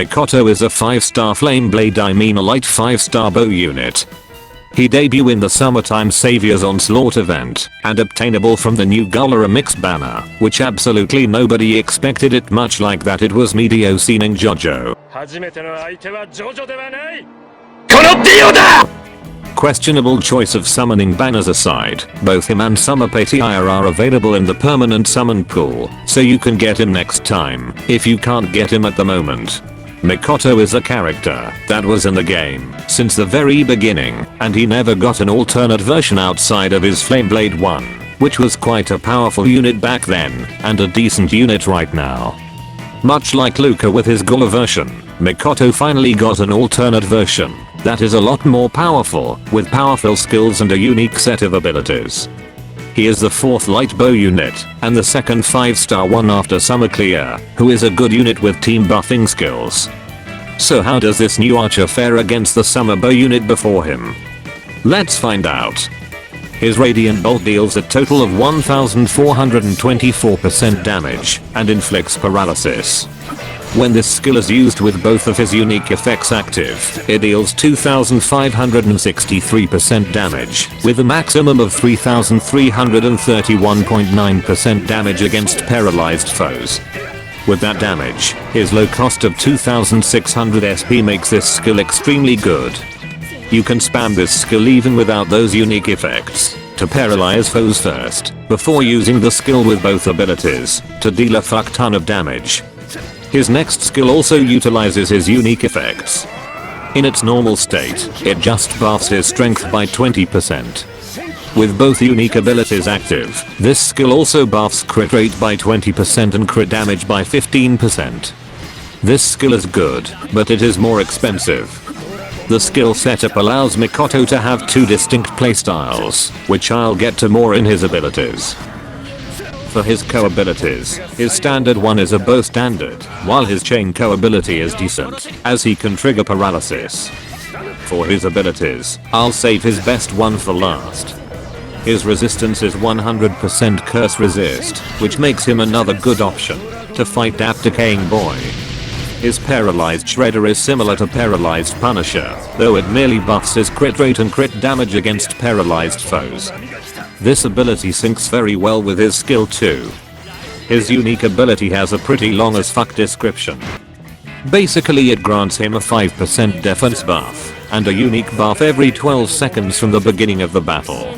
Mikoto is a 5-star flame blade light 5-star bow unit. He debuted in the Summertime Savior's Onslaught event, and obtainable from the new Gulra Mix banner, which absolutely nobody expected it, much like that it was Medio seeing Jojo. Questionable choice of summoning banners aside, both him and Summer Patia are available in the permanent summon pool, so you can get him next time, if you can't get him at the moment. Mikoto is a character that was in the game since the very beginning, and he never got an alternate version outside of his Flameblade 1, which was quite a powerful unit back then, and a decent unit right now. Much like Luca with his Gula version, Mikoto finally got an alternate version that is a lot more powerful, with powerful skills and a unique set of abilities. He is the 4th light bow unit, and the 2nd 5-star one after Summer Clear, who is a good unit with team buffing skills. So how does this new archer fare against the Summer bow unit before him? Let's find out. His Radiant Bolt deals a total of 1424% damage, and inflicts paralysis. When this skill is used with both of his unique effects active, it deals 2563% damage, with a maximum of 3331.9% damage against paralyzed foes. With that damage, his low cost of 2600 SP makes this skill extremely good. You can spam this skill even without those unique effects, to paralyze foes first, before using the skill with both abilities, to deal a fuck ton of damage. His next skill also utilizes his unique effects. In its normal state, it just buffs his strength by 20%. With both unique abilities active, this skill also buffs crit rate by 20% and crit damage by 15%. This skill is good, but it is more expensive. The skill setup allows Mikoto to have 2 distinct playstyles, which I'll get to more in his abilities. For his co-abilities, his standard one is a bow standard, while his chain co-ability is decent, as he can trigger paralysis. For his abilities, I'll save his best one for last. His resistance is 100% curse resist, which makes him another good option to fight that decaying boy. His paralyzed shredder is similar to paralyzed punisher, though it merely buffs his crit rate and crit damage against paralyzed foes. This ability syncs very well with his skill too. His unique ability has a pretty long as fuck description. Basically it grants him a 5% defense buff, and a unique buff every 12 seconds from the beginning of the battle.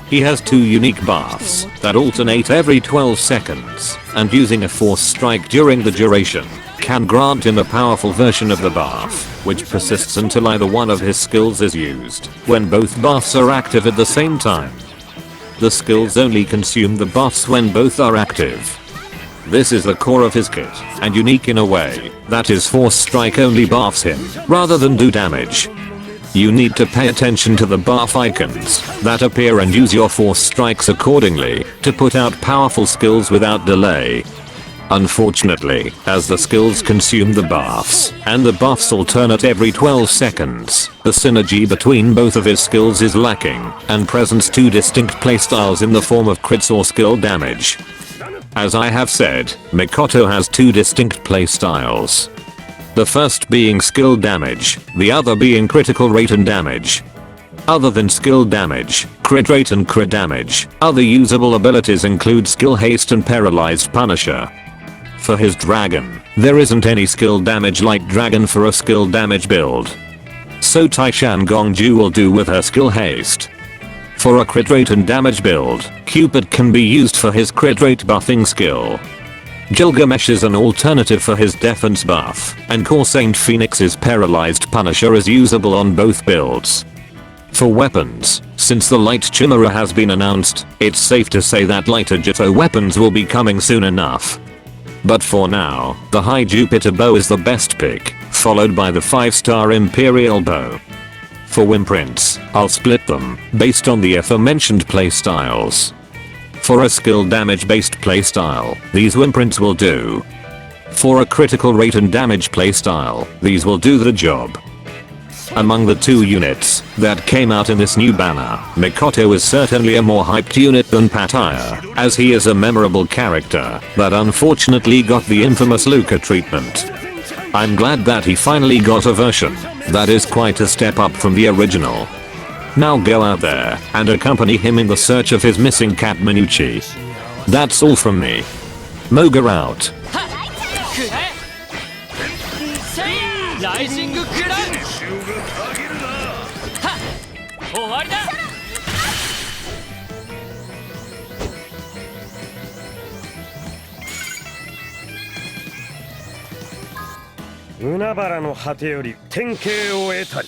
He has 2 unique buffs that alternate every 12 seconds, and using a force strike during the duration can grant him a powerful version of the buff, which persists until either one of his skills is used, when both buffs are active at the same time. The skills only consume the buffs when both are active. This is the core of his kit, and unique in a way that his force strike only buffs him, rather than do damage. You need to pay attention to the buff icons that appear and use your force strikes accordingly to put out powerful skills without delay. Unfortunately, as the skills consume the buffs, and the buffs alternate every 12 seconds, the synergy between both of his skills is lacking, and presents 2 distinct playstyles in the form of crits or skill damage. As I have said, Mikoto has 2 distinct playstyles. The first being skill damage, the other being critical rate and damage. Other than skill damage, crit rate and crit damage, other usable abilities include skill haste and paralyzed punisher. For his dragon, there isn't any skill damage like dragon for a skill damage build. So Taishan Gongju will do with her skill haste. For a crit rate and damage build, Cupid can be used for his crit rate buffing skill. Gilgamesh is an alternative for his defense buff, and Core Saint Phoenix's paralyzed punisher is usable on both builds. For weapons, since the light chimera has been announced, it's safe to say that lighter Jito weapons will be coming soon enough. But for now, the High Jupiter bow is the best pick, followed by the 5-star Imperial bow. For imprints, I'll split them, based on the aforementioned playstyles. For a skill damage based playstyle, these imprints will do. For a critical rate and damage playstyle, these will do the job. Among the 2 units that came out in this new banner, Mikoto is certainly a more hyped unit than Patia, as he is a memorable character that unfortunately got the infamous Luca treatment. I'm glad that he finally got a version that is quite a step up from the original. Now go out there and accompany him in the search of his missing cat Minucci. That's all from me. Moga out. ライジングクラウン終わりだ。海原の果てより天啓を得たり